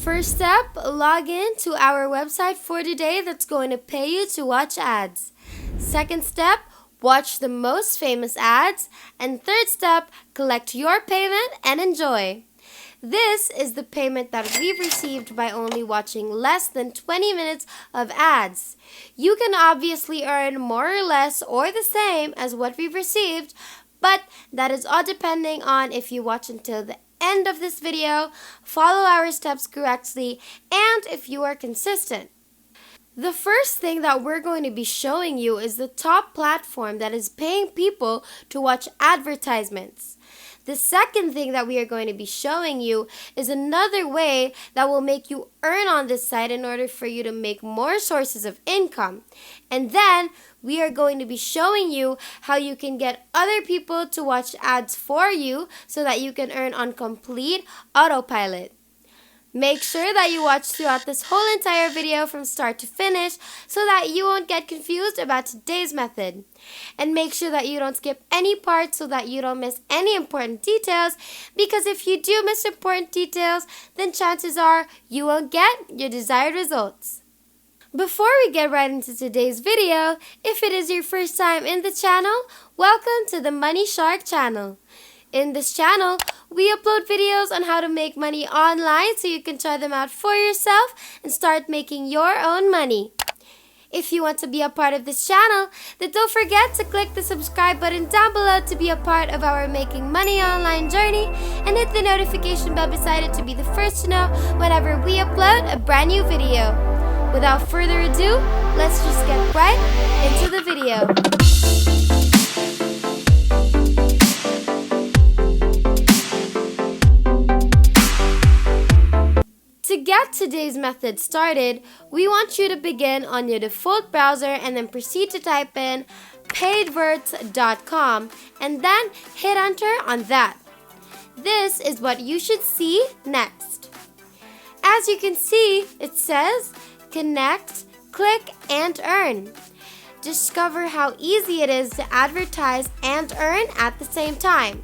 First step, log in to our website for today that's going to pay you to watch ads. Second step, watch the most famous ads. And third step, collect your payment and enjoy. This is the payment that we've received by only watching less than 20 minutes of ads. You can obviously earn more or less or the same as what we've received, but that is all depending on if you watch until the end of this video, follow our steps correctly, and if you are consistent. The first thing that we're going to be showing you is the top platform that is paying people to watch advertisements. The second thing that we are going to be showing you is another way that will make you earn on this site in order for you to make more sources of income. And then we are going to be showing you how you can get other people to watch ads for you so that you can earn on complete autopilot. Make sure that you watch throughout this whole entire video from start to finish so that you won't get confused about today's method. And make sure that you don't skip any parts so that you don't miss any important details, because if you do miss important details, then chances are you won't get your desired results. Before we get right into today's video, if it is your first time in the channel, welcome to the Money Shark channel. In this channel, we upload videos on how to make money online so you can try them out for yourself and start making your own money. If you want to be a part of this channel, then don't forget to click the subscribe button down below to be a part of our Making Money Online journey, and hit the notification bell beside it to be the first to know whenever we upload a brand new video. Without further ado, let's just get right into the video. To get today's method started, we want you to begin on your default browser and then proceed to type in paidverts.com and then hit enter on that. This is what you should see next. As you can see, it says connect, click, and earn. Discover how easy it is to advertise and earn at the same time.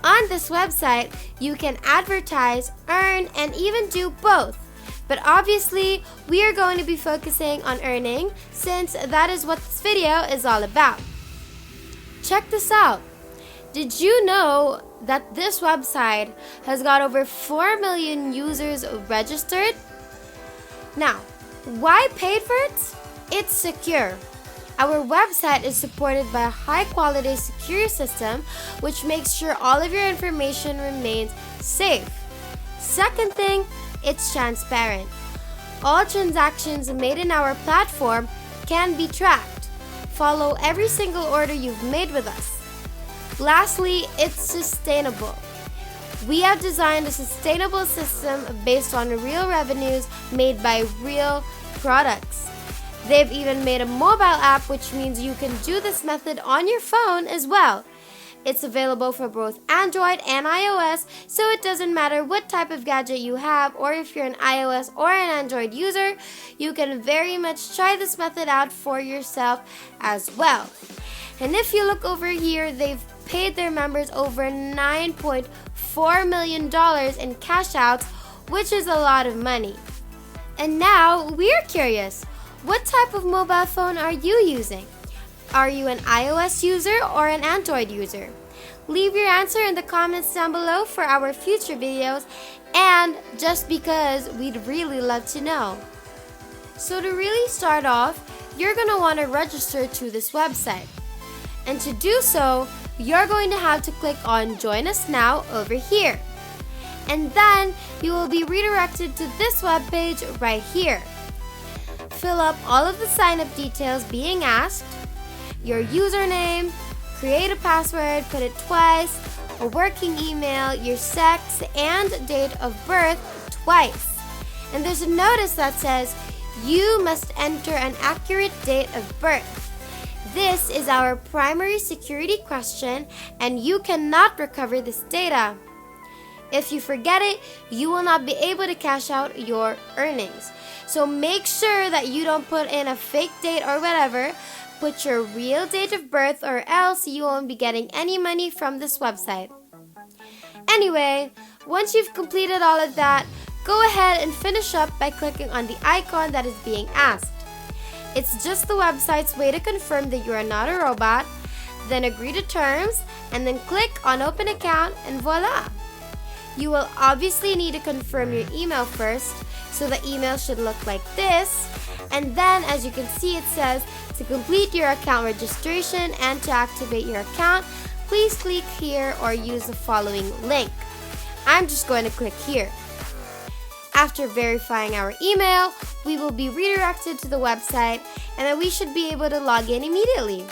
On this website, you can advertise, earn, and even do both. But obviously, we are going to be focusing on earning since that is what this video is all about. Check this out. Did you know that this website has got over 4 million users registered? Now, why Paidverts? It's secure. Our website is supported by a high-quality secure system which makes sure all of your information remains safe. Second thing, it's transparent. All transactions made in our platform can be tracked. Follow every single order you've made with us. Lastly, it's sustainable. We have designed a sustainable system based on real revenues made by real products. They've even made a mobile app, which means you can do this method on your phone as well. It's available for both Android and iOS, so it doesn't matter what type of gadget you have or if you're an iOS or an Android user, you can very much try this method out for yourself as well. And if you look over here, they've paid their members over $9.4 million in cash outs, which is a lot of money. And now we're curious. What type of mobile phone are you using? Are you an iOS user or an Android user? Leave your answer in the comments down below for our future videos, and just because we'd really love to know. So to really start off, you're going to want to register to this website. And to do so, you're going to have to click on Join Us Now over here. And then you will be redirected to this webpage right here. Fill up all of the sign-up details being asked, your username, create a password, put it twice, a working email, your sex, and date of birth twice. And there's a notice that says, you must enter an accurate date of birth. This is our primary security question, and you cannot recover this data. If you forget it, you will not be able to cash out your earnings. So make sure that you don't put in a fake date or whatever. Put your real date of birth, or else you won't be getting any money from this website. Anyway, once you've completed all of that, Go ahead and finish up by clicking on the icon that is being asked. It's just the website's way to confirm that you are not a robot, then agree to terms, and then click on Open Account, and voila! You will obviously need to confirm your email first, so the email should look like this, and then as you can see it says, to complete your account registration and to activate your account, please click here or use the following link. I'm just going to click here. After verifying our email, we will be redirected to the website and then we should be able to log in immediately.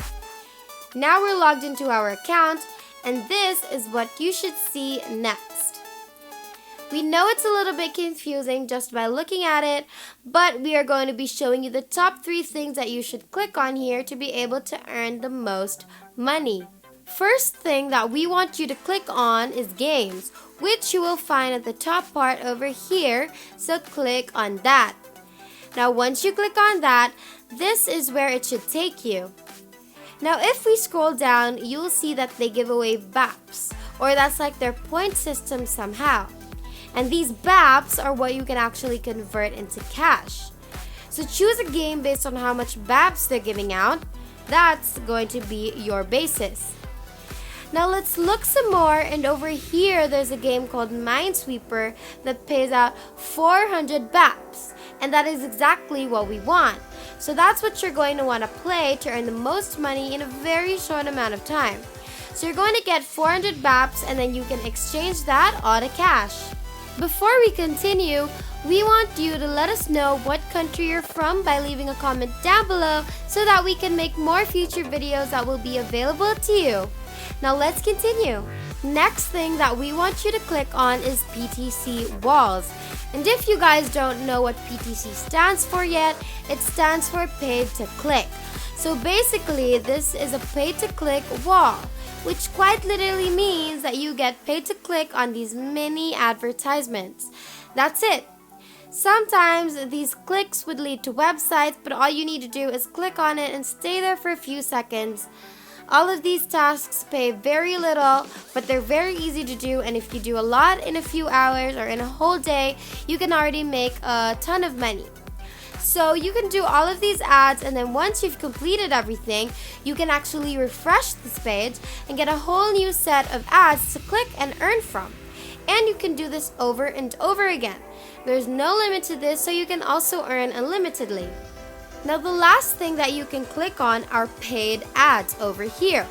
Now we're logged into our account and this is what you should see next. We know it's a little bit confusing just by looking at it, but we are going to be showing you the top 3 things that you should click on here to be able to earn the most money. First thing that we want you to click on is games, which you will find at the top part over here, so click on that. Now once you click on that, this is where it should take you. Now if we scroll down, you'll see that they give away BAPs, or that's like their point system somehow. And these BAPs are what you can actually convert into cash. So choose a game based on how much BAPs they're giving out. That's going to be your basis. Now let's look some more, and over here there's a game called Minesweeper that pays out 400 BAPs, and that is exactly what we want. So that's what you're going to want to play to earn the most money in a very short amount of time. So you're going to get 400 BAPs and then you can exchange that all to cash. Before we continue, we want you to let us know what country you're from by leaving a comment down below so that we can make more future videos that will be available to you. Now let's continue. Next thing that we want you to click on is PTC Walls. And if you guys don't know what PTC stands for yet, it stands for paid to click. So basically this is a paid to click wall, which quite literally means that you get paid to click on these mini advertisements. That's it. Sometimes these clicks would lead to websites, but all you need to do is click on it and stay there for a few seconds. All of these tasks pay very little, but they're very easy to do, and if you do a lot in a few hours or in a whole day, you can already make a ton of money. So you can do all of these ads, and then once you've completed everything, you can actually refresh this page and get a whole new set of ads to click and earn from. And you can do this over and over again. There's no limit to this, so you can also earn unlimitedly. Now the last thing that you can click on are paid ads over here.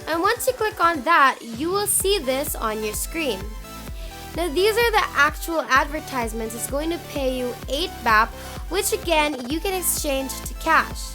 And once you click on that, you will see this on your screen. Now these are the actual advertisements. It's going to pay you 8 BAP, which again you can exchange to cash.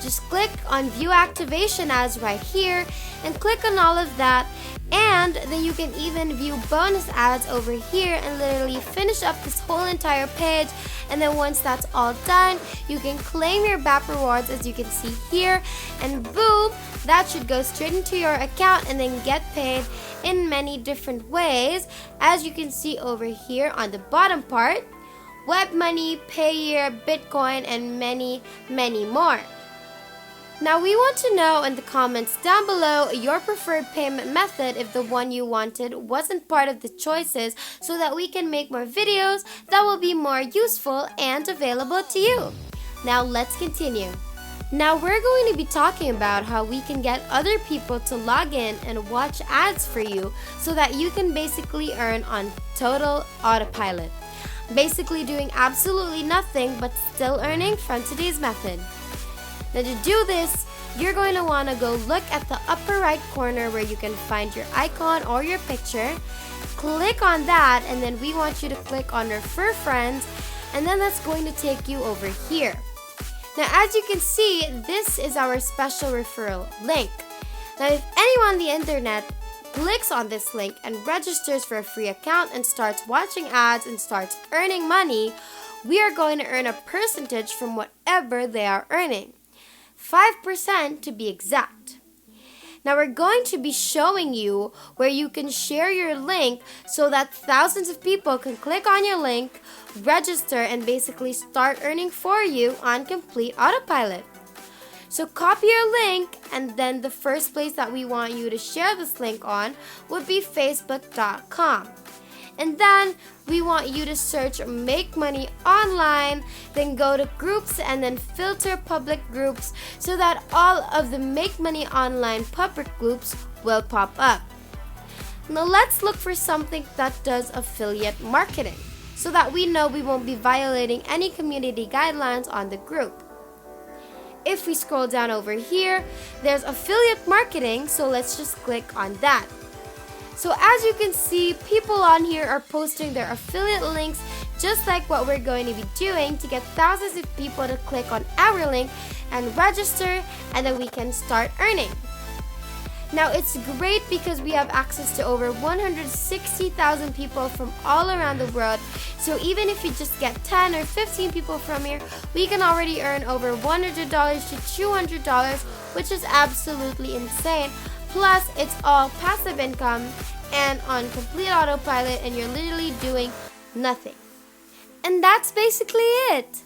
Just click on view activation ads right here and click on all of that, and then you can even view bonus ads over here and literally finish up this whole entire page. And then once that's all done, you can claim your BAP rewards as you can see here, and boom, that should go straight into your account and then get paid in many different ways, as you can see over here on the bottom part: web money, Payeer, Bitcoin, and many, many more. Now we want to know in the comments down below your preferred payment method if the one you wanted wasn't part of the choices, so that we can make more videos that will be more useful and available to you. Now let's continue. Now we're going to be talking about how we can get other people to log in and watch ads for you so that you can basically earn on total autopilot. Basically doing absolutely nothing but still earning from today's method. Now to do this, you're going to want to go look at the upper right corner where you can find your icon or your picture. Click on that, and then we want you to click on Refer Friends, and then that's going to take you over here. Now as you can see, this is our special referral link. Now if anyone on the internet clicks on this link and registers for a free account and starts watching ads and starts earning money, we are going to earn a percentage from whatever they are earning. 5% to be exact. Now we're going to be showing you where you can share your link so that thousands of people can click on your link, register, and basically start earning for you on complete autopilot. So copy your link, and then the first place that we want you to share this link on would be facebook.com. And then we want you to search Make Money Online, then go to Groups and then filter Public Groups so that all of the Make Money Online public groups will pop up. Now let's look for something that does affiliate marketing so that we know we won't be violating any community guidelines on the group. If we scroll down over here, there's affiliate marketing, so let's just click on that. So as you can see, people on here are posting their affiliate links just like what we're going to be doing to get thousands of people to click on our link and register, and then we can start earning. Now it's great because we have access to over 160,000 people from all around the world. So even if you just get 10 or 15 people from here, we can already earn over $100 to $200, which is absolutely insane. Plus, it's all passive income and on complete autopilot, and you're literally doing nothing. And that's basically it.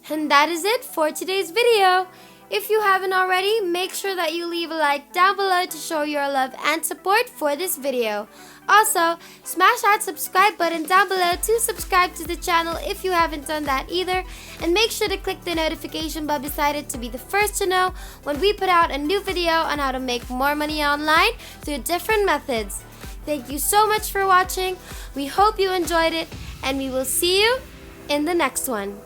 And that is it for today's video. If you haven't already, make sure that you leave a like down below to show your love and support for this video. Also, smash that subscribe button down below to subscribe to the channel if you haven't done that either. And make sure to click the notification bell beside it to be the first to know when we put out a new video on how to make more money online through different methods. Thank you so much for watching. We hope you enjoyed it, and we will see you in the next one.